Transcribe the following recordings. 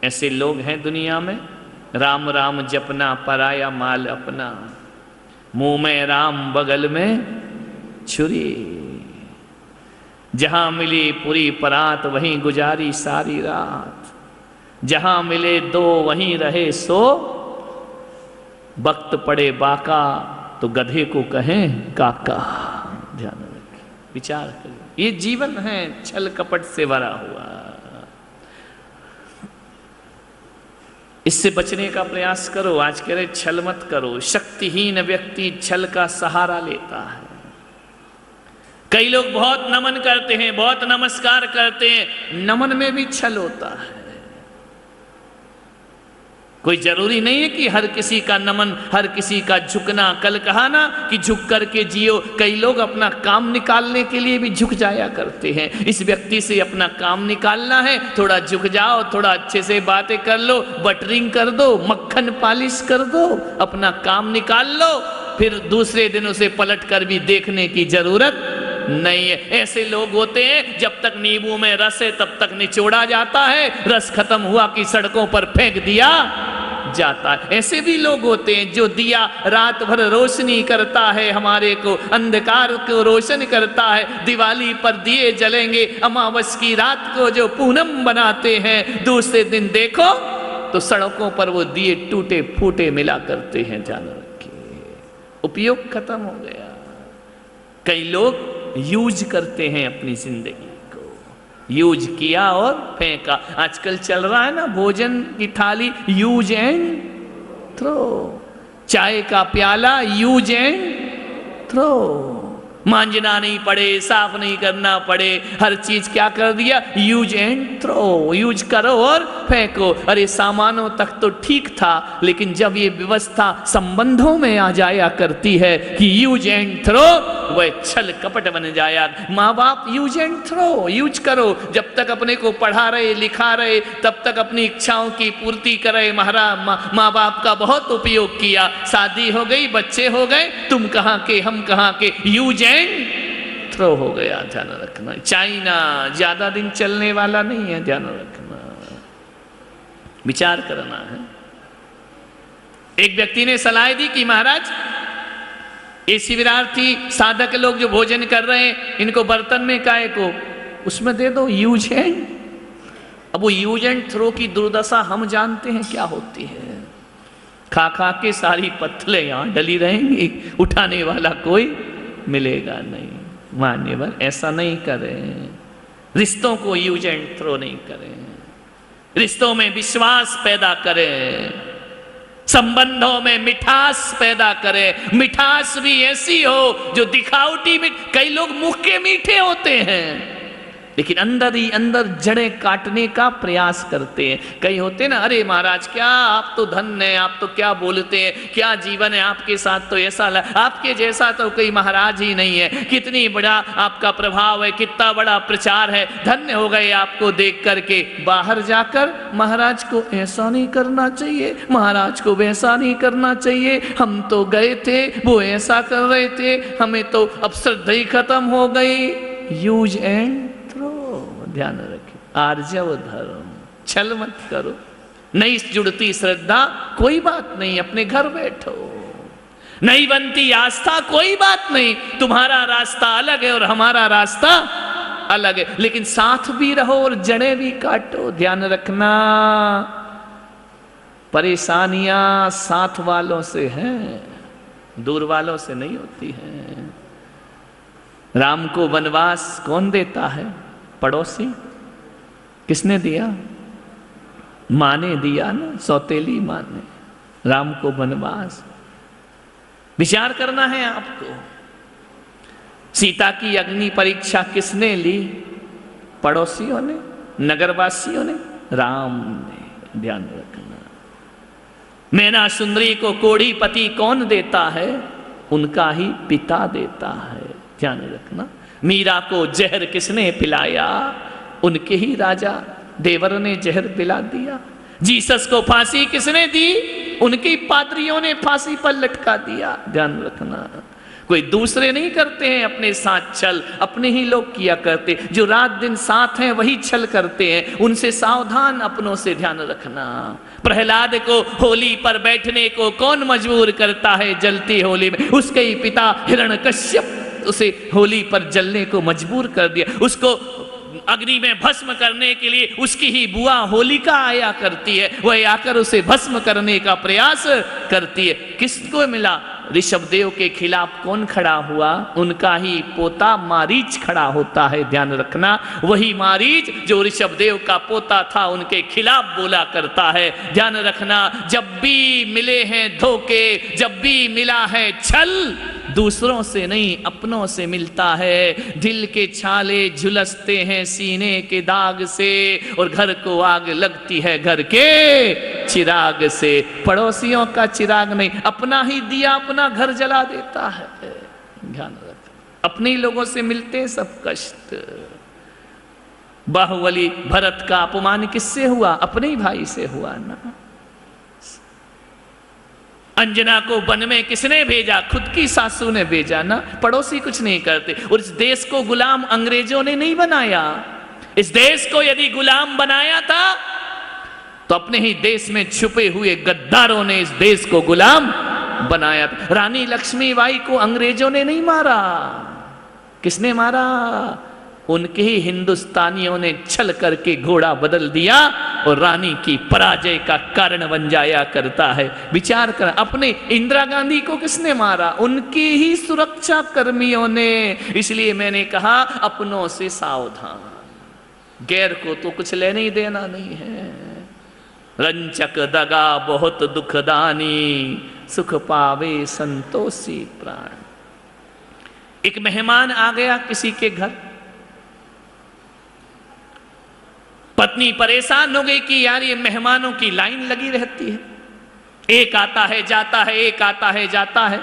ऐसे लोग हैं दुनिया में, राम राम जपना पराया माल अपना, मुंह में राम बगल में छुरी, जहां मिली पूरी परात वहीं गुजारी सारी रात, जहां मिले दो वहीं रहे सो, वक्त पड़े बाका तो गधे को कहें काका। ध्यान रखें, विचार करें, ये जीवन है छल कपट से भरा हुआ। इससे बचने का प्रयास करो। आज कह रहे छल मत करो। शक्तिहीन व्यक्ति छल का सहारा लेता है। कई लोग बहुत नमन करते हैं, बहुत नमस्कार करते हैं, नमन में भी छल होता है। कोई जरूरी नहीं है कि हर किसी का नमन, हर किसी का झुकना। कल कहा ना कि झुक करके जियो। कई लोग अपना काम निकालने के लिए भी झुक जाया करते हैं। इस व्यक्ति से अपना काम निकालना है, थोड़ा झुक जाओ, थोड़ा अच्छे से बातें कर लो, बटरिंग कर दो, मक्खन पालिश कर दो, अपना काम निकाल लो, फिर दूसरे दिन उसे पलट कर भी देखने की जरूरत नहीं है। ऐसे लोग होते हैं जब तक नींबू में रस है तब तक निचोड़ा जाता है, रस खत्म हुआ कि सड़कों पर फेंक दिया जाता है। ऐसे भी लोग होते हैं जो दिया रात भर रोशनी करता है, हमारे को अंधकार को रोशन करता है। दिवाली पर दिए जलेंगे, अमावस की रात को जो पूनम बनाते हैं, दूसरे दिन देखो तो सड़कों पर वो दिए टूटे फूटे मिला करते हैं। जान रखिए, उपयोग खत्म हो गया। कई लोग यूज करते हैं अपनी जिंदगी को, यूज किया और फेंका। आजकल चल रहा है ना भोजन की थाली, यूज एंड थ्रो। चाय का प्याला, यूज एंड थ्रो। मांजना नहीं पड़े, साफ नहीं करना पड़े, हर चीज क्या कर दिया, यूज एंड थ्रो। यूज करो और फेंको। अरे सामानों तक तो ठीक था, लेकिन जब ये व्यवस्था संबंधों में आ जाया करती है कि यूज एंड थ्रो, वह छल कपट बन जाया। माँ बाप यूज एंड थ्रो, यूज करो। जब तक अपने को पढ़ा रहे लिखा रहे तब तक अपनी इच्छाओं की पूर्ति करे। माँ बाप का बहुत उपयोग किया, शादी हो गई, बच्चे हो गए, तुम कहाँ के हम कहाँ के, यूज एंड थ्रो हो गया। ध्यान रखना, चाइना ज्यादा दिन चलने वाला नहीं है। ध्यान रखना, विचार करना है। एक व्यक्ति ने सलाह दी कि महाराज, ये शिविरार्थी साधक लोग जो भोजन कर रहे हैं, इनको बर्तन में काहे को, उसमें दे दो यूज एंड। अब वो यूज एंड थ्रो की दुर्दशा हम जानते हैं क्या होती है। खा खा के सारी पत्तलें यहां डली रहेंगी, उठाने वाला कोई मिलेगा नहीं। मान्यवर, ऐसा नहीं करें। रिश्तों को यूज एंड थ्रो नहीं करें। रिश्तों में विश्वास पैदा करें, संबंधों में मिठास पैदा करें। मिठास भी ऐसी हो जो दिखावटी में, कई लोग मुख के मीठे होते हैं लेकिन अंदर ही अंदर जड़ें काटने का प्रयास करते हैं। कई होते हैं ना, अरे महाराज क्या आप तो धन्य हैं, आप तो क्या बोलते हैं, क्या जीवन है आपके साथ, तो ऐसा आपके जैसा तो कोई महाराज ही नहीं है, कितनी बड़ा आपका प्रभाव है, कितना बड़ा प्रचार है, धन्य हो गए आपको देख करके। बाहर जाकर महाराज को ऐसा नहीं करना चाहिए, महाराज को वैसा नहीं करना चाहिए, हम तो गए थे वो ऐसा कर रहे थे, हमें तो अब श्रद्धा ही खत्म हो गई। यूज एंड ध्यान रखें, आर्जव धर्म, छल मत करो। नहीं जुड़ती श्रद्धा, कोई बात नहीं, अपने घर बैठो। नहीं बनती आस्था, कोई बात नहीं, तुम्हारा रास्ता अलग है और हमारा रास्ता अलग है, लेकिन साथ भी रहो और जड़ें भी काटो। ध्यान रखना, परेशानियां साथ वालों से हैं, दूर वालों से नहीं होती हैं। राम को वनवास कौन देता है? पड़ोसी। किसने दिया? माँ ने दिया ना, सौतेली माँ ने राम को वनवास। विचार करना है आपको। सीता की अग्नि परीक्षा किसने ली? पड़ोसियों ने, नगरवासियों ने, राम ने। ध्यान रखना, मैना सुंदरी को कोढ़ीपति कौन देता है? उनका ही पिता देता है। ध्यान रखना, मीरा को जहर किसने पिलाया? उनके ही राजा देवर ने जहर पिला दिया। जीसस को फांसी किसने दी? उनके पादरियों ने फांसी पर लटका दिया। ध्यान रखना, कोई दूसरे नहीं करते हैं अपने साथ छल, अपने ही लोग किया करते। जो रात दिन साथ हैं वही छल करते हैं, उनसे सावधान, अपनों से ध्यान रखना। प्रहलाद को होली पर बैठने को कौन मजबूर करता है? जलती होली में उसके ही पिता हिरण्यकश्यप उसे होली पर जलने को मजबूर कर दिया। उसको अग्नि में भस्म करने के लिए उसकी ही बुआ होलिका आया करती है, वह आकर उसे भस्म करने का प्रयास करती है। किसको मिला? ऋषभदेव के खिलाफ कौन खड़ा हुआ? उनका ही पोता मारीच खड़ा होता है, ध्यान रखना। वही मारीच जो ऋषभदेव का पोता था उनके खिलाफ बोला करता है, ध्यान रखना। जब भी मिले हैं धोखे, जब भी मिला है छल, दूसरों से नहीं अपनों से मिलता है। दिल के छाले झुलसते हैं सीने के दाग से, और घर को आग लगती है घर के चिराग से। पड़ोसियों का चिराग नहीं, अपना ही दिया अपना घर जला देता है, ध्यान रख। अपने लोगों से मिलते सब कष्ट। बाहुबली भरत का अपमान किससे हुआ? अपने ही भाई से हुआ ना। अंजना को वन में किसने भेजा? खुद की सासू ने भेजा ना। पड़ोसी कुछ नहीं करते। और इस देश को गुलाम अंग्रेजों ने नहीं बनाया। इस देश को यदि गुलाम बनाया था तो अपने ही देश में छुपे हुए गद्दारों ने इस देश को गुलाम बनाया था। रानी लक्ष्मीबाई को अंग्रेजों ने नहीं मारा। किसने मारा? उनके ही हिंदुस्तानियों ने छल करके घोड़ा बदल दिया और रानी की पराजय का कारण बन जाया करता है। विचार कर, अपने इंदिरा गांधी को किसने मारा? उनके ही सुरक्षा कर्मियों ने। इसलिए मैंने कहा अपनों से सावधान, गैर को तो कुछ लेने ही देना नहीं है। रंचक दगा बहुत दुखदानी, सुख पावे संतोषी प्राण। एक मेहमान आ गया किसी के घर, पत्नी परेशान हो गई कि यार ये मेहमानों की लाइन लगी रहती है, एक आता है जाता है, एक आता है जाता है।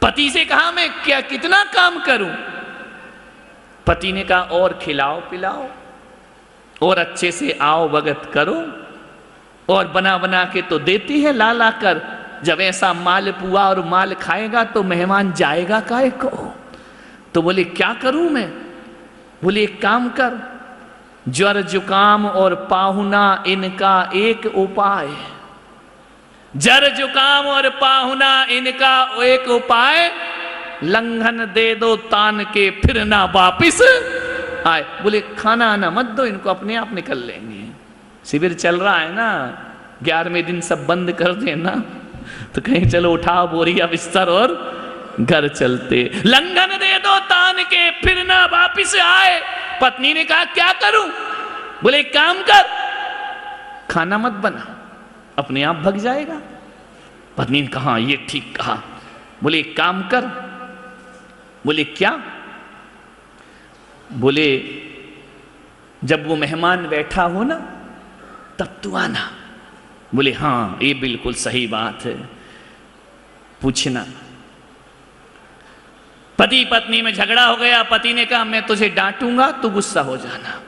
पति से कहा मैं क्या कितना काम करूं? पति ने कहा और खिलाओ पिलाओ, और अच्छे से आओ भगत करो, और बना बना के तो देती है ला ला कर। जब ऐसा माल पुआ और माल खाएगा तो मेहमान जाएगा काहे को? तो बोले क्या करूं मैं? बोले एक काम कर, ज्वर जुकाम और पाहुना इनका एक उपाय। जर जुकाम और पाहुना इनका एक उपाय, लंघन दे दो तान के फिर ना वापिस आए। बोले खाना आना मत दो इनको, अपने आप निकल लेंगे। शिविर चल रहा है ना, 11वें दिन सब बंद कर देना तो कहीं चलो उठाओ बोरिया बिस्तर और घर चलते। लंघन दे दो तान के फिर ना वापिस आए। पत्नी ने कहा क्या करूं? बोले काम कर, खाना मत बना, अपने आप भग जाएगा। पत्नी ने कहा ये ठीक कहा। बोले काम कर। बोले क्या? बोले जब वो मेहमान बैठा हो ना तब तू आना। बोले हाँ ये बिल्कुल सही बात है, पूछना। पति पत्नी में झगड़ा हो गया। पति ने कहा मैं तुझे डांटूंगा तू गुस्सा हो जाना।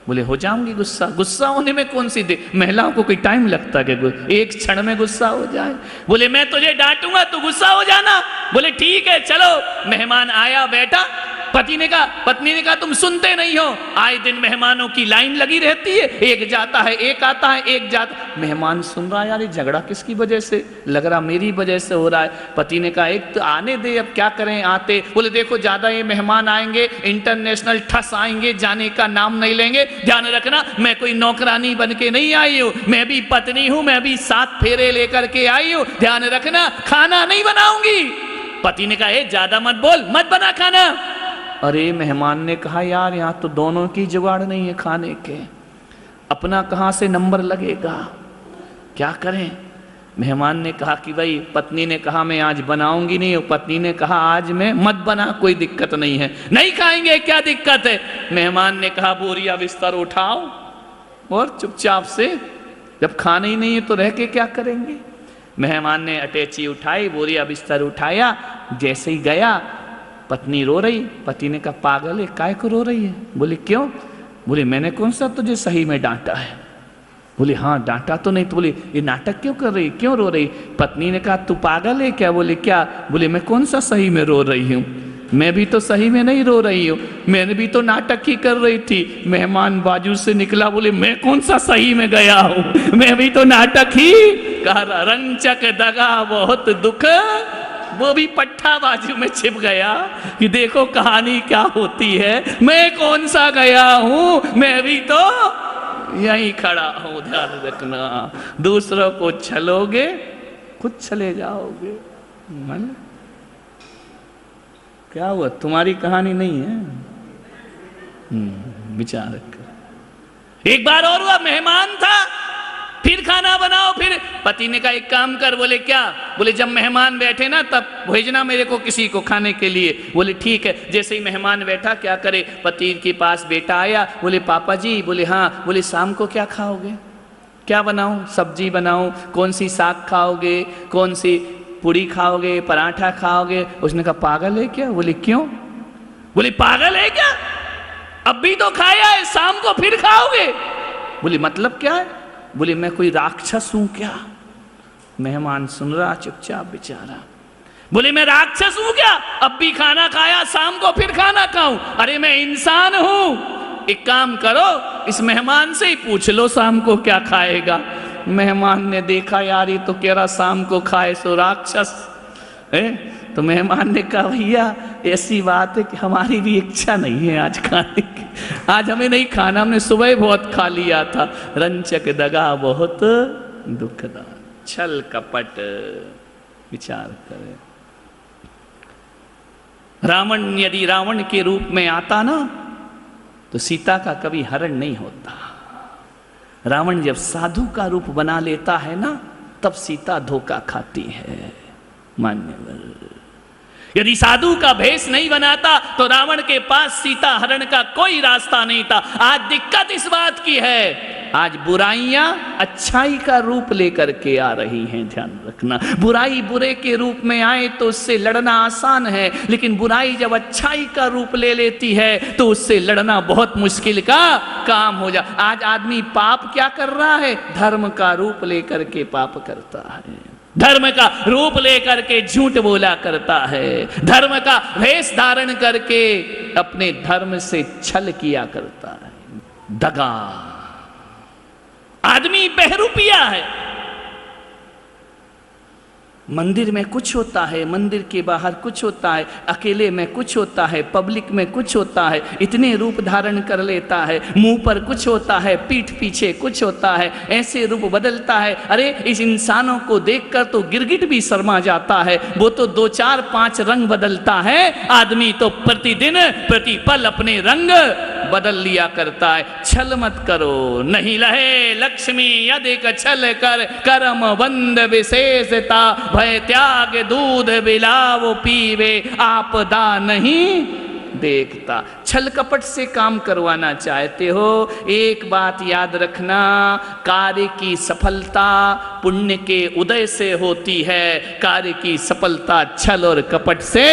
बोले हो जाऊंगी गुस्सा। गुस्सा होने में कौन सी महिलाओं को कोई टाइम लगता है कि एक क्षण में गुस्सा हो जाए? बोले मैं तुझे डांटूंगा तू गुस्सा हो जाना। बोले ठीक है चलो। मेहमान आया बैठा। पत्नी ने कहा तुम सुनते नहीं हो, आए दिन मेहमानों की लाइन लगी रहती है, एक जाता है एक आता है एक जाता। मेहमान सुन रहा है यार ये झगड़ा किसकी वजह से? लग रहा मेरी वजह से हो रहा है। पति ने कहा एक तो आने दे, अब क्या करें आते। बोले देखो ज्यादा ये मेहमान आएंगे इंटरनेशनल ठस आएंगे, जाने का नाम नहीं लेंगे। ध्यान रखना मैं कोई नौकरानी बन के नहीं आई हूं, मैं भी पत्नी हूं, मैं भी 7 फेरे लेकर के आई हूं। ध्यान रखना खाना नहीं बनाऊंगी। पति ने कहा ज्यादा मत बोल, मत बना खाना। अरे मेहमान ने कहा यार यहाँ तो दोनों की जुगाड़ नहीं है खाने के, अपना कहाँ से नंबर लगेगा, क्या करें? मेहमान ने कहा कि भाई पत्नी ने कहा मैं आज बनाऊंगी नहीं, पत्नी ने कहा आज मैं मत बना, कोई दिक्कत नहीं है। नहीं खाएंगे क्या दिक्कत है? मेहमान ने कहा बोरिया बिस्तर उठाओ और चुपचाप से, जब खाना ही नहीं है तो रह के क्या करेंगे? मेहमान ने अटैची उठाई, बोरिया बिस्तर उठाया, जैसे ही गया पत्नी रो रही। पति ने कहा पागल है काय को रो रही है? बोले क्यों? बोले मैंने कौन सा तुझे सही में डांटा है, बोले हाँ डांटा तो नहीं। तो बोले ये नाटक क्यों कर रही, क्यों रो रही? पत्नी ने कहा तू पागल है क्या? बोले क्या? बोले मैं कौन सा सही में रो रही हूँ, मैं भी तो सही में नहीं रो रही हूँ, मैंने भी तो नाटक ही कर रही थी। मेहमान बाजू से निकला, बोले मैं कौन सा सही में गया हूँ, मैं भी तो नाटक ही कर रहा। रंचक दगा बहुत दुख, वो भी पट्टा बाजू में छिप गया कि देखो कहानी क्या होती है, मैं कौन सा गया हूँ, मैं भी तो यहीं खड़ा हूँ। ध्यान रखना, दूसरों को छलोगे खुद चले जाओगे। मन क्या हुआ, तुम्हारी कहानी नहीं है, विचार कर। एक बार और हुआ, मेहमान था, फिर खाना बनाओ। फिर पति ने कहा एक काम कर। बोले क्या? बोले जब मेहमान बैठे ना तब भेजना मेरे को किसी को खाने के लिए। बोले ठीक है। जैसे ही मेहमान बैठा, क्या करे, पति के पास बेटा आया। बोले पापा जी। बोले हाँ। बोले शाम को क्या खाओगे, क्या बनाऊं, सब्जी बनाऊं, कौन सी साग खाओगे, कौन सी पूड़ी खाओगे, पराठा खाओगे? उसने कहा पागल है क्या? बोले क्यों? बोले पागल है क्या, अब भी तो खाया है, शाम को फिर खाओगे? बोले मतलब क्या है? बोले मैं कोई राक्षस हूं क्या? मेहमान सुन रहा चुपचाप बेचारा। बोले मैं राक्षस हूं क्या, अब भी खाना खाया, शाम को फिर खाना खाऊं? अरे मैं इंसान हूं। एक काम करो, इस मेहमान से ही पूछ लो शाम को क्या खाएगा। मेहमान ने देखा यार ये तो कह रहा शाम को खाए सो राक्षस है। तो मेहमान ने कहा भैया ऐसी बात है कि हमारी भी इच्छा नहीं है आज खाने की, आज हमें नहीं खाना, हमने सुबह बहुत खा लिया था। रंचक दगा बहुत दुखदा, छल कपट। विचार करें, रावण यदि रावण के रूप में आता ना तो सीता का कभी हरण नहीं होता। रावण जब साधु का रूप बना लेता है ना तब सीता धोखा खाती है। मान्यवर, यदि साधु का भेष नहीं बनाता तो रावण के पास सीता हरण का कोई रास्ता नहीं था। आज दिक्कत इस बात की है, आज बुराइयां अच्छाई का रूप लेकर के आ रही हैं। ध्यान रखना, बुराई बुरे के रूप में आए तो उससे लड़ना आसान है, लेकिन बुराई जब अच्छाई का रूप ले लेती है तो उससे लड़ना बहुत मुश्किल का काम हो जा। आज आदमी पाप क्या कर रहा है, धर्म का रूप लेकर के पाप करता है, धर्म का रूप लेकर के झूठ बोला करता है, धर्म का वेश धारण करके अपने धर्म से छल किया करता है। दगा, आदमी बहरूपिया है। मंदिर में कुछ होता है, मंदिर के बाहर कुछ होता है, अकेले में कुछ होता है, पब्लिक में कुछ होता है, इतने रूप धारण कर लेता है। मुंह पर कुछ होता है, पीठ पीछे कुछ होता है, ऐसे रूप बदलता है। अरे इस इंसानों को देखकर तो गिरगिट भी शर्मा जाता है। वो तो 2 4 5 रंग बदलता है, आदमी तो प्रतिदिन प्रतिपल अपने रंग बदल लिया करता है। छल मत करो, नहीं लहे लक्ष्मी यदिक छल कर, कर्म बंद विशेषता, भय त्याग दूध बिलाव पीवे, आपदा नहीं देखता। छल कपट से काम करवाना चाहते हो, एक बात याद रखना, कार्य की सफलता पुण्य के उदय से होती है, कार्य की सफलता छल और कपट से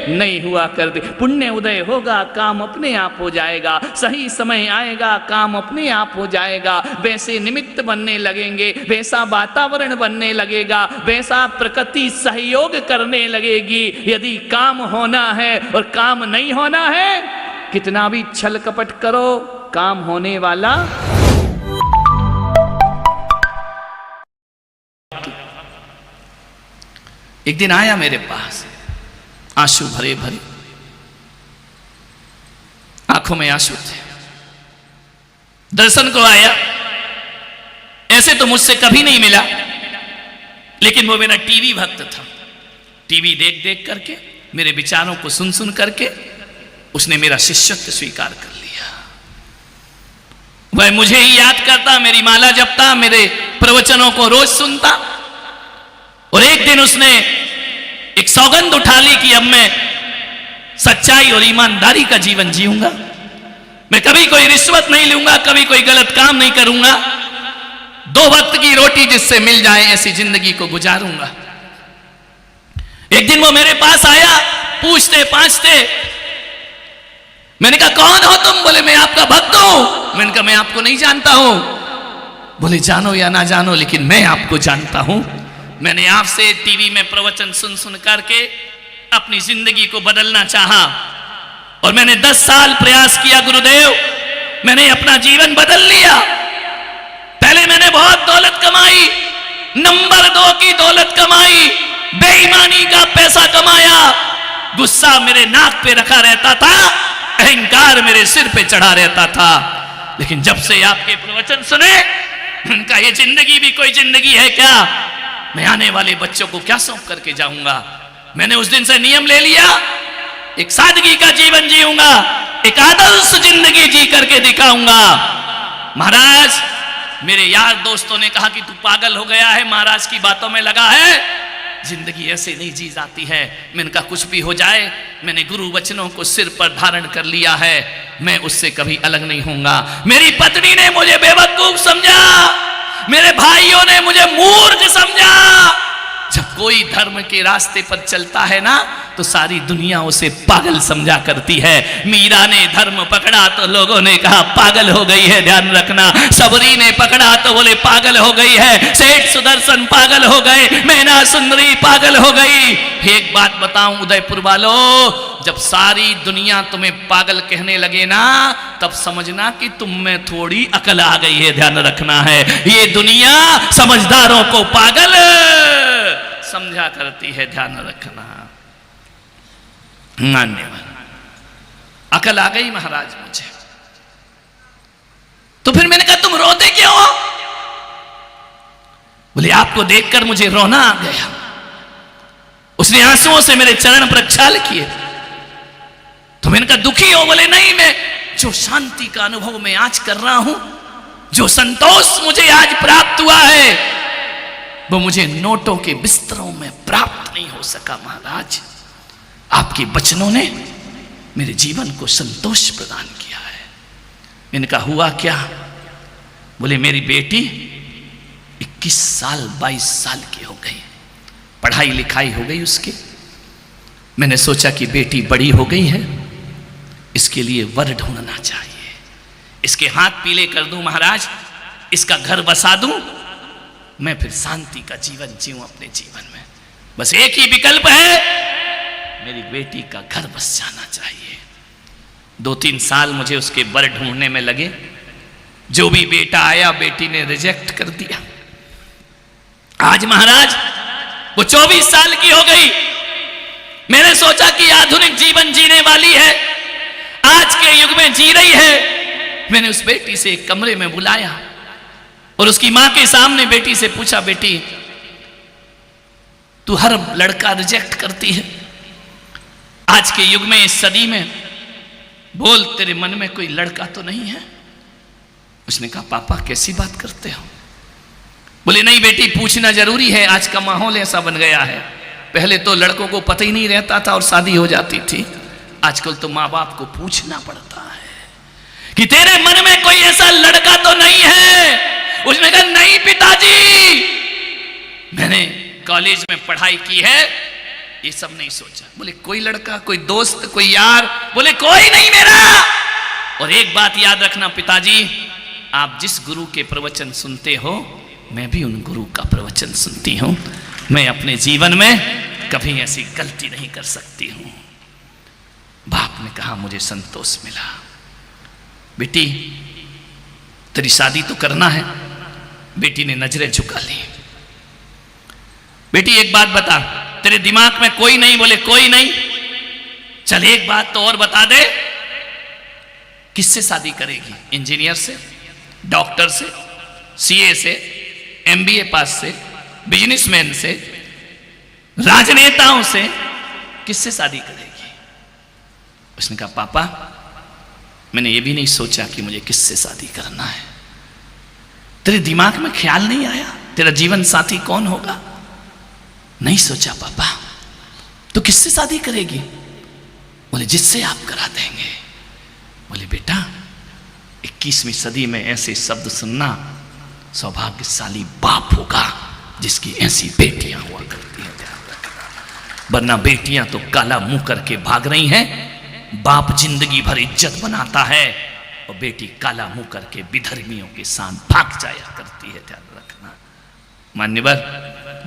नहीं हुआ करती। पुण्य उदय होगा, काम अपने आप हो जाएगा, सही समय आएगा, काम अपने आप हो जाएगा, वैसे निमित्त बनने लगेंगे, वैसा वातावरण बनने लगेगा, वैसा प्रकृति सहयोग करने लगेगी। यदि काम होना है और काम नहीं होना है, कितना भी छल कपट करो, काम होने वाला। एक दिन आया मेरे पास, आंसू भरे भरे, आंखों में आंसू थे, दर्शन को आया। ऐसे तो मुझसे कभी नहीं मिला, लेकिन वो मेरा टीवी भक्त था। टीवी देख देख करके, मेरे विचारों को सुन सुन करके उसने मेरा शिष्यत्व स्वीकार कर लिया। वह मुझे ही याद करता, मेरी माला जपता, मेरे प्रवचनों को रोज सुनता। और एक दिन उसने एक सौगंध उठा ली कि अब मैं सच्चाई और ईमानदारी का जीवन जीऊंगा, मैं कभी कोई रिश्वत नहीं लूंगा, कभी कोई गलत काम नहीं करूंगा, 2 वक्त की रोटी जिससे मिल जाए ऐसी जिंदगी को गुजारूंगा। एक दिन वो मेरे पास आया, पूछते पाछते, मैंने कहा कौन हो तुम? बोले मैं आपका भक्त हूं। मैंने कहा मैं आपको नहीं जानता हूं। बोले जानो या ना जानो, लेकिन मैं आपको जानता हूं। मैंने आपसे टीवी में प्रवचन सुन सुन करके अपनी जिंदगी को बदलना चाहा और मैंने 10 साल प्रयास किया गुरुदेव, मैंने अपना जीवन बदल लिया। पहले मैंने बहुत दौलत कमाई, नंबर 2 की दौलत कमाई, बेईमानी का पैसा कमाया, गुस्सा मेरे नाक पे रखा रहता था, अहंकार मेरे सिर पे चढ़ा रहता था। लेकिन जब से आपके प्रवचन सुने, उनका ये जिंदगी भी कोई जिंदगी है क्या? मैं आने वाले बच्चों को क्या सौंप करके जाऊंगा? मैंने उस दिन से नियम ले लिया, एक सादगी का जीवन जीऊंगा, एक आदर्श जिंदगी जी करके दिखाऊंगा। महाराज, मेरे यार दोस्तों ने कहा कि तू पागल हो गया है, महाराज की बातों में लगा है, जिंदगी ऐसे नहीं जी जाती है। मैंने कहा कुछ भी हो जाए, मैंने गुरु वचनों को सिर पर धारण कर लिया है, मैं उससे कभी अलग नहीं होऊंगा। मेरी पत्नी ने मुझे बेवकूफ समझा, मेरे भाइयों ने मुझे मूर्ख समझा। जब कोई धर्म के रास्ते पर चलता है ना, तो सारी दुनिया उसे पागल समझा करती है। मीरा ने धर्म पकड़ा तो लोगों ने कहा पागल हो गई है, ध्यान रखना। सबरी ने पकड़ा तो बोले पागल हो गई है, सेठ सुदर्शन पागल हो गए, मैना सुंदरी पागल हो गई। एक बात बताऊं उदयपुर वालों, जब सारी दुनिया तुम्हें पागल कहने लगे ना, तब समझना कि तुम में थोड़ी अकल आ गई है, ध्यान रखना है। ये दुनिया समझदारों को पागल समझा करती है, ध्यान रखना। मान्यवर, अकल आ गई महाराज मुझे। तो फिर मैंने कहा तुम रोते क्यों हो? बोले आपको देखकर मुझे रोना आ गया। उसने आंसुओं से मेरे चरण प्रक्षाल किए। तो मैंने कहा दुखी हो? बोले नहीं, मैं जो शांति का अनुभव मैं आज कर रहा हूं, जो संतोष मुझे आज प्राप्त हुआ है, वो मुझे नोटों के बिस्तरों में प्राप्त नहीं हो सका महाराज। आपके वचनों ने मेरे जीवन को संतोष प्रदान किया है। मैंने कहा हुआ क्या? बोले मेरी बेटी 21 साल 22 साल की हो गई, पढ़ाई लिखाई हो गई उसकी। मैंने सोचा कि बेटी बड़ी हो गई है, इसके लिए वर ढूंढना चाहिए, इसके हाथ पीले कर दूं महाराज, इसका घर बसा दूं, मैं फिर शांति का जीवन जीऊं अपने जीवन में। बस एक ही विकल्प है, मेरी बेटी का घर बस जाना चाहिए। 2-3 साल मुझे उसके वर ढूंढने में लगे। जो भी बेटा आया बेटी ने रिजेक्ट कर दिया। आज महाराज वो 24 साल की हो गई। मैंने सोचा कि आधुनिक जीवन जीने वाली है, आज के युग में जी रही है। मैंने उस बेटी से एक कमरे में बुलाया और उसकी मां के सामने बेटी से पूछा, बेटी तू हर लड़का रिजेक्ट करती है, आज के युग में इस सदी में, बोल तेरे मन में कोई लड़का तो नहीं है? उसने कहा पापा कैसी बात करते हो? बोले नहीं बेटी, पूछना जरूरी है, आज का माहौल ऐसा बन गया है। पहले तो लड़कों को पता ही नहीं रहता था और शादी हो जाती थी, आजकल तो माँ बाप को पूछना पड़ता है कि तेरे मन में कोई ऐसा लड़का तो नहीं है? उसने कहा नहीं पिताजी, मैंने कॉलेज में पढ़ाई की है, ये सब नहीं सोचा। बोले कोई लड़का, कोई दोस्त, कोई यार? बोले कोई नहीं मेरा। और एक बात याद रखना पिताजी, आप जिस गुरु के प्रवचन सुनते हो, मैं भी उन गुरु का प्रवचन सुनती हूं। मैं अपने जीवन में कभी ऐसी गलती नहीं कर सकती हूं। बाप ने कहा मुझे संतोष मिला। बेटी तेरी शादी तो करना है। बेटी ने नजरें झुका ली। बेटी एक बात बता, तेरे दिमाग में कोई नहीं? बोले कोई नहीं। चल एक बात तो और बता दे, किससे शादी करेगी? इंजीनियर से, डॉक्टर से, सीए से, एमबीए पास से, बिजनेसमैन से, राजनेताओं से? किससे शादी करेगी? उसने कहा पापा मैंने ये भी नहीं सोचा कि मुझे किससे शादी करना है। तेरे दिमाग में ख्याल नहीं आया तेरा जीवन साथी कौन होगा? नहीं सोचा पापा। तो किससे शादी करेगी? बोले जिससे आप करा देंगे। बोले बेटा 21वीं सदी में ऐसे शब्द सुनना सौभाग्यशाली बाप होगा जिसकी ऐसी बेटियां हुआ करती हैं, ध्यान रखना। वरना बेटियां तो काला मुंह करके भाग रही हैं। बाप जिंदगी भर इज्जत बनाता है और बेटी काला मुंह करके विधर्मियों के साथ भाग जाया करती है। ध्यान रखना मान्यवर,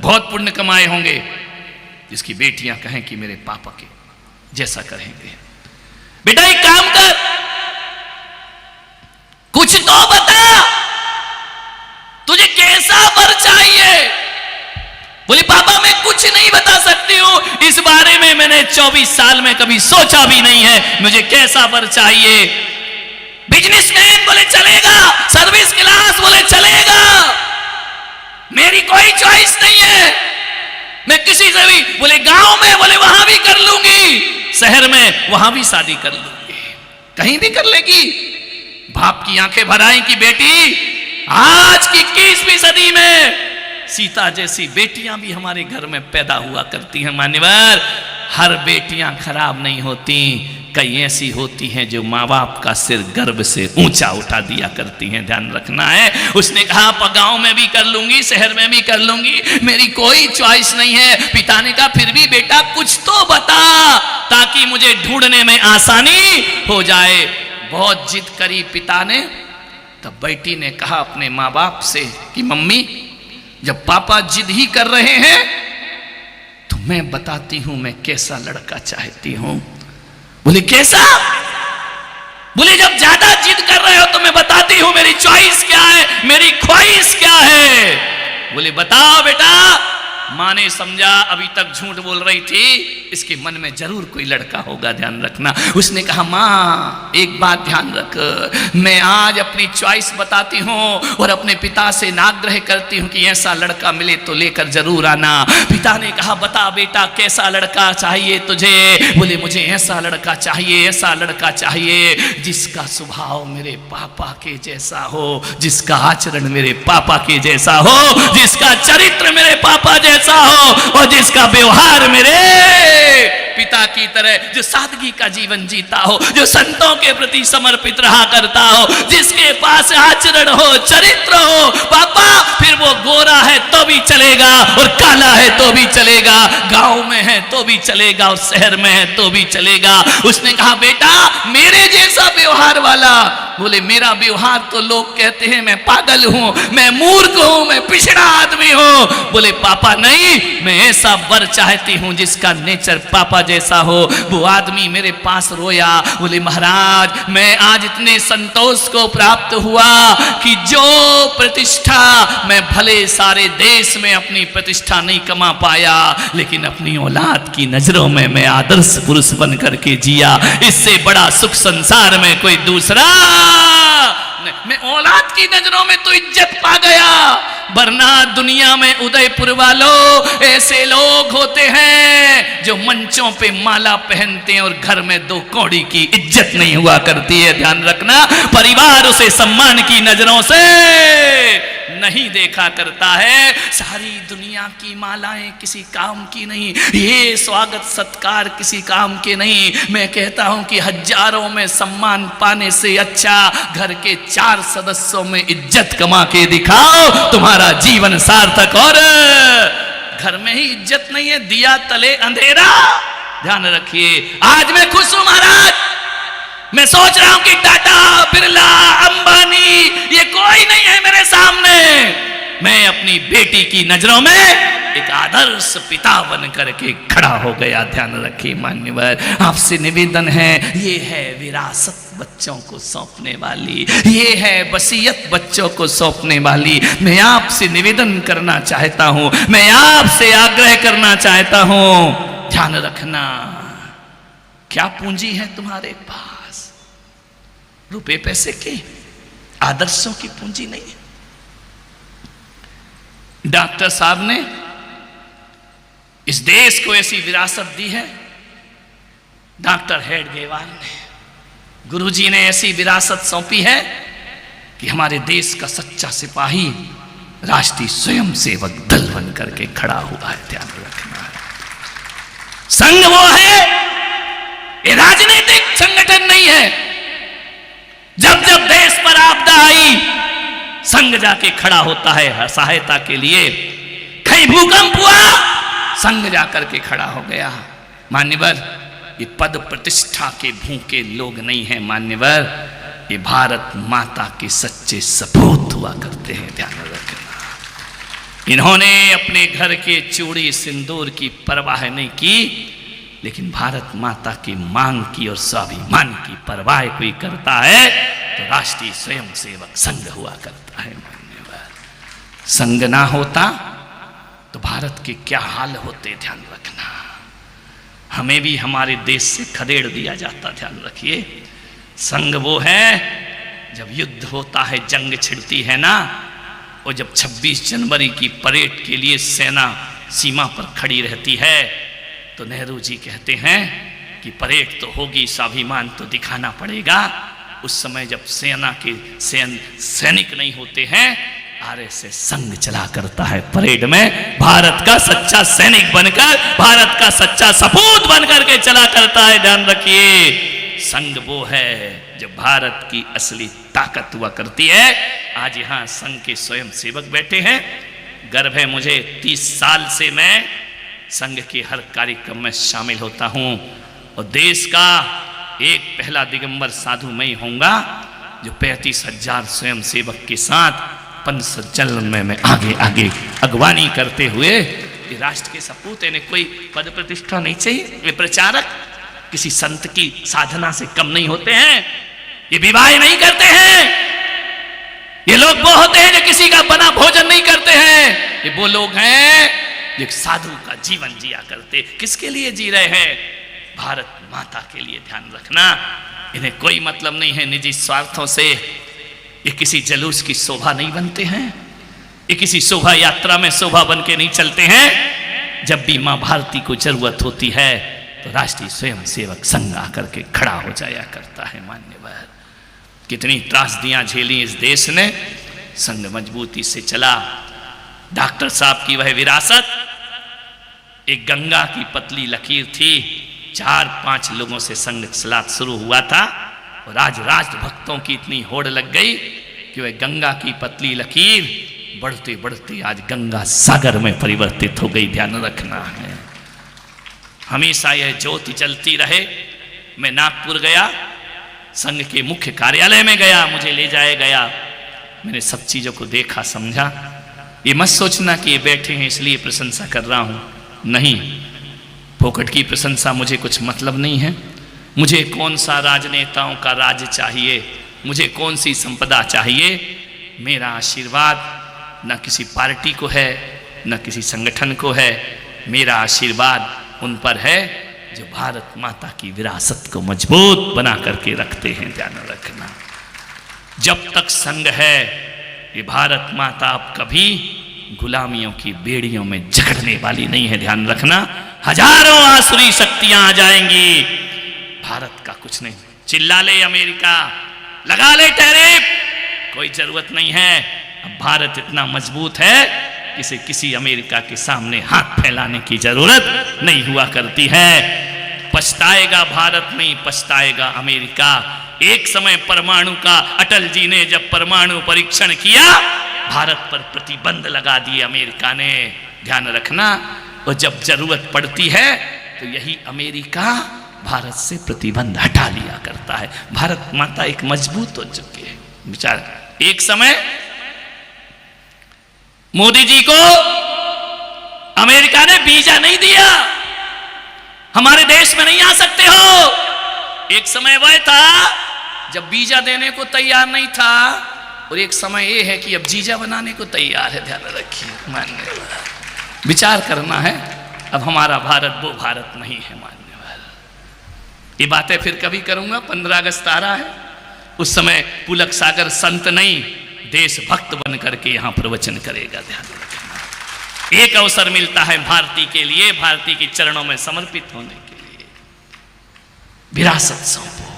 बहुत पुण्य कमाए होंगे जिसकी बेटियां कहें कि मेरे पापा के जैसा करेंगे। बेटा एक काम कर, कुछ तो बता, तुझे कैसा वर चाहिए? बोली पापा मैं कुछ नहीं बता सकती हूं, इस बारे में मैंने 24 साल में कभी सोचा भी नहीं है, मुझे कैसा वर चाहिए? बिजनेसमैन बोले चलेगा, सर्विस क्लास बोले चलेगा, मेरी कोई चॉइस नहीं है, मैं किसी से भी, बोले गांव में, बोले वहां भी कर लूंगी, शहर में वहां भी शादी कर लूंगी, कहीं भी कर लेगी। बाप की आंखें भर आई कि बेटी आज की 21वीं सदी में सीता जैसी बेटियां भी हमारे घर में पैदा हुआ करती हैं। मान्यवर, हर बेटियां खराब नहीं होती, कई ऐसी होती हैं जो माँ बाप का सिर गर्व से ऊंचा उठा दिया करती हैं। ध्यान रखना है। उसने कहा गांव में भी कर लूंगी, शहर में भी कर लूंगी, मेरी कोई चॉइस नहीं है। पिता ने कहा फिर भी बेटा कुछ तो बता ताकि मुझे ढूंढने में आसानी हो जाए। बहुत जिद करी पिता ने, तब बेटी ने कहा अपने माँ बाप से कि मम्मी जब पापा जिद ही कर रहे हैं तो मैं बताती हूं मैं कैसा लड़का चाहती हूं। बोले कैसा? बोले जब ज्यादा जिद कर रहे हो तो मैं बताती हूं मेरी चॉइस क्या है, मेरी ख्वाहिश क्या है। बोले बताओ बेटा। मां ने समझा अभी तक झूठ बोल रही थी, इसके मन में जरूर कोई लड़का होगा, ध्यान रखना। उसने कहा मां एक बात ध्यान रख, मैं आज अपनी चॉइस बताती हूं और अपने पिता से नाग्रह करती हूं कि ऐसा लड़का मिले तो लेकर जरूर आना। पिता ने कहा बता बेटा कैसा लड़का चाहिए तुझे? बोले मुझे ऐसा लड़का चाहिए, ऐसा लड़का चाहिए जिसका स्वभाव मेरे पापा के जैसा हो, जिसका आचरण मेरे पापा के जैसा हो, जिसका चरित्र मेरे पापा जैसा हो और जिसका व्यवहार मेरे पिता की तरह, जो सादगी का जीवन जीता हो, जो संतों के प्रति समर्पित रहा करता हो, जिसके पास आचरण हो, चरित्र हो। पापा फिर वो गोरा है तो भी चलेगा और काला है तो भी चलेगा, गांव में है तो भी चलेगा और शहर में है तो भी चलेगा। उसने कहा बेटा मेरे जैसा व्यवहार वाला। बोले मेरा व्यवहार तो लोग कहते हैं मैं पागल हूं, मैं मूर्ख हूं, मैं पिछड़ा आदमी हूं। बोले पापा नहीं, मैं ऐसा वर चाहती हूं जिसका नेचर पापा जैसा हो। वो आदमी मेरे पास रोया। बोले महाराज मैं आज इतने संतोष को प्राप्त हुआ कि जो प्रतिष्ठा मैं भले सारे देश में अपनी प्रतिष्ठा नहीं कमा पाया, लेकिन अपनी औलाद की नजरों में मैं आदर्श पुरुष बन करके जिया। इससे बड़ा सुख संसार में कोई दूसरा, मैं औलाद की नजरों में तो इज्जत पा गया। वरना दुनिया में उदयपुर वालों ऐसे लोग होते हैं जो मंचों पे माला पहनते हैं और घर में 2 कौड़ी की इज्जत नहीं हुआ करती है। ध्यान रखना, परिवार उसे सम्मान की नजरों से नहीं देखा करता है। सारी दुनिया की मालाएं किसी काम की नहीं, ये स्वागत सत्कार किसी काम के नहीं। मैं कहता हूं कि हजारों में सम्मान पाने से अच्छा घर के 4 सदस्यों में इज्जत कमा के दिखाओ, तुम्हारा जीवन सार्थक। और घर में ही इज्जत नहीं है, दिया तले अंधेरा। ध्यान रखिए, आज मैं खुश हूं महाराज। मैं सोच रहा हूं कि टाटा, बिरला, अंबानी ये कोई नहीं है मेरे सामने। मैं अपनी बेटी की नजरों में एक आदर्श पिता बन करके खड़ा हो गया। ध्यान रखिए मान्यवर, आपसे निवेदन है, ये है विरासत बच्चों को सौंपने वाली, ये है वसीयत बच्चों को सौंपने वाली। मैं आपसे निवेदन करना चाहता हूं, मैं आपसे आग्रह करना चाहता हूं, ध्यान रखना क्या पूंजी है तुम्हारे पास? रुपए पैसे की, आदर्शों की पूंजी नहीं है। डॉक्टर साहब ने इस देश को ऐसी विरासत दी है, डॉक्टर हेडगेवार ने, गुरुजी ने ऐसी विरासत सौंपी है कि हमारे देश का सच्चा सिपाही राष्ट्रीय स्वयंसेवक दल बन करके खड़ा हुआ है। ध्यान रखना है, संघ वो है, ये राजनीतिक संगठन नहीं है। जब जब देश पर आपदा आई, संघ जाके खड़ा होता है सहायता के लिए। कहीं भूकंप हुआ, संघ जाकर के खड़ा हो गया। मान्यवर, ये पद प्रतिष्ठा के भूखे लोग नहीं हैं मान्यवर, ये भारत माता के सच्चे सपूत हुआ करते हैं, ध्यान रखना। इन्होंने अपने घर के चूड़ी सिंदूर की परवाह नहीं की, लेकिन भारत माता की मांग की और स्वाभिमान की परवाह कोई करता है तो राष्ट्रीय स्वयंसेवक संघ हुआ करता है। मान्यवर संघ ना होता तो भारत के क्या हाल होते, ध्यान रखना। हमें भी हमारे देश से खदेड़ दिया जाता, ध्यान रखिए। संघ वो है जब युद्ध होता है, जंग छिड़ती है ना, और जब 26 जनवरी की परेड के लिए सेना सीमा पर खड़ी रहती है तो नेहरू जी कहते हैं कि परेड तो होगी, स्वाभिमान तो दिखाना पड़ेगा। उस समय जब सेना के सैनिक नहीं होते हैं, आरएसएस संघ चला करता है परेड में, भारत का सच्चा सैनिक बनकर, भारत का सच्चा सपूत बनकर के चला करता है। ध्यान रखिए, संघ वो है जब भारत की असली ताकत हुआ करती है। आज यहाँ संघ के स्वयं सेवक बैठे हैं, गर्व है मुझे, 30 साल से मैं संघ के हर कार्यक्रम में शामिल होता हूँ, और देश का एक पहला दिगंबर साधु मैं ही होऊंगा जो 35,000 स्वयं सेवक के साथ पंचजल में मैं आगे आगे अगवानी करते हुए, ये राष्ट्र के सपूत है। कोई पद प्रतिष्ठा नहीं चाहिए, ये प्रचारक किसी संत की साधना से कम नहीं होते हैं, ये विवाह नहीं करते हैं, ये लोग वो होते हैं जो किसी का बना भोजन नहीं करते हैं, ये वो लोग हैं जो साधु का जीवन जिया करते। किसके लिए जी रहे हैं? भारत माता के लिए। ध्यान रखना, इन्हें कोई मतलब नहीं है निजी स्वार्थों से। ये किसी जलूस की शोभा नहीं बनते हैं, ये किसी शोभा यात्रा में शोभा बन के नहीं चलते हैं। जब भी मां भारती को जरूरत होती है तो राष्ट्रीय स्वयं सेवक संघ आकर के खड़ा हो जाया करता है। मान्यवर कितनी त्रासदियां झेली इस देश ने, संघ मजबूती से चला। डॉक्टर साहब की वह विरासत, एक गंगा की पतली लकीर थी, 4-5 लोगों से संघ सलात शुरू हुआ था, और आज राजभक्तों की इतनी होड़ लग गई कि वह गंगा की पतली लकीर बढ़ते बढ़ते आज गंगा सागर में परिवर्तित हो गई। ध्यान रखना है, हमेशा यह ज्योति चलती रहे। मैं नागपुर गया, संघ के मुख्य कार्यालय में गया, मुझे ले जाया गया, मैंने सब चीजों को देखा, समझा। ये मत सोचना कि ये बैठे हैं इसलिए प्रशंसा कर रहा हूं, नहीं, फोकट की प्रशंसा मुझे कुछ मतलब नहीं है। मुझे कौन सा राजनेताओं का राज चाहिए, मुझे कौन सी संपदा चाहिए। मेरा आशीर्वाद न किसी पार्टी को है, न किसी संगठन को है। मेरा आशीर्वाद उन पर है जो भारत माता की विरासत को मजबूत बना करके रखते हैं। ध्यान रखना, जब तक संघ है, ये भारत माता अब कभी गुलामियों की बेड़ियों में जकड़ने वाली नहीं है। ध्यान रखना, हजारों आसुरी शक्तियां आ जाएंगी, भारत का कुछ नहीं। चिल्ला ले अमेरिका, लगा ले टैरिफ, कोई जरूरत नहीं है। अब भारत इतना मजबूत है किसी किसी अमेरिका के सामने हाथ फैलाने की जरूरत नहीं हुआ करती है। पछताएगा भारत नहीं, पछताएगा अमेरिका। एक समय परमाणु का, अटल जी ने जब परमाणु परीक्षण किया, भारत पर प्रतिबंध लगा दिए अमेरिका ने। ध्यान रखना, और जब जरूरत पड़ती है तो यही अमेरिका भारत से प्रतिबंध हटा लिया करता है। भारत माता एक मजबूत हो चुकी है। विचार, एक समय मोदी जी को अमेरिका ने वीजा नहीं दिया, हमारे देश में नहीं आ सकते हो। एक समय वह था जब वीजा देने को तैयार नहीं था, और एक समय यह है कि अब जीजा बनाने को तैयार है। ध्यान रखिए, मान्यवर विचार करना है। अब हमारा भारत वो भारत नहीं है। मान्यवर ये बातें फिर कभी करूंगा। 15 अगस्त आ रहा है, उस समय पुलक सागर संत नहीं, देशभक्त बन करके यहां प्रवचन करेगा। ध्यान रखना, एक अवसर मिलता है भारती के लिए, भारती के चरणों में समर्पित होने के लिए। विरासत सौंपो,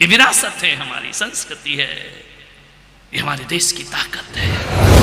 ये विरासत है, हमारी संस्कृति है, ये हमारे देश की ताकत है।